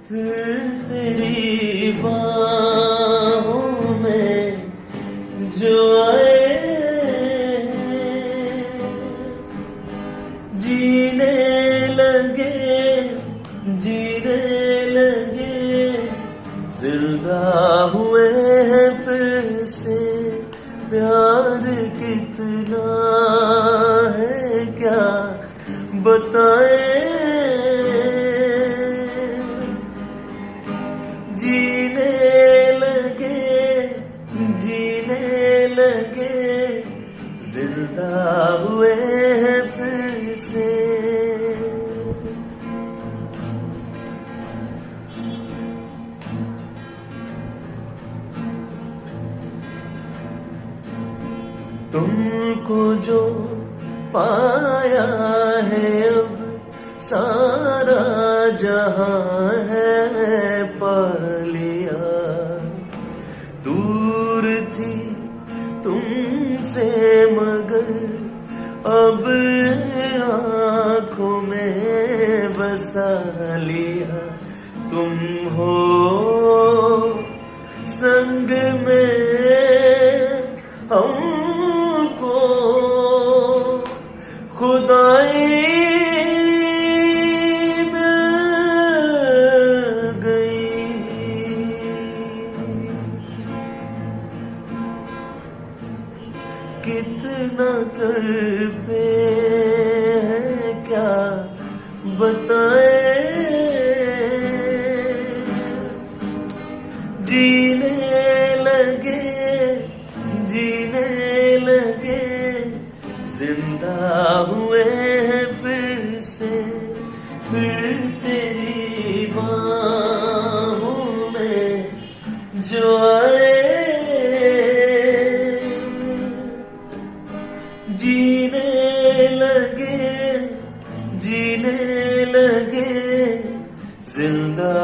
फिर तेरी बाहों में जो आए, जीने लगे, जीने लगे, जिंदा हुए हैं फिर से। प्यार कितना है क्या बताए, जीने लगे, जीने लगे, जिंदा हुए हैं फिर से। तुमको जो पाया है अब सारा जहां है पा लिया। दूर थी तुमसे मगर अब आँखों में बसा लिया। तुम हो संग में हमको खुदाई मिल गई। कितना तड़पे हैं क्या बताए, जीने लगे, जीने लगे, जिंदा हुए हैं फिर से। फिर तेरी बाहों में जो आए, जीने लगे, जीने लगे, जिंदा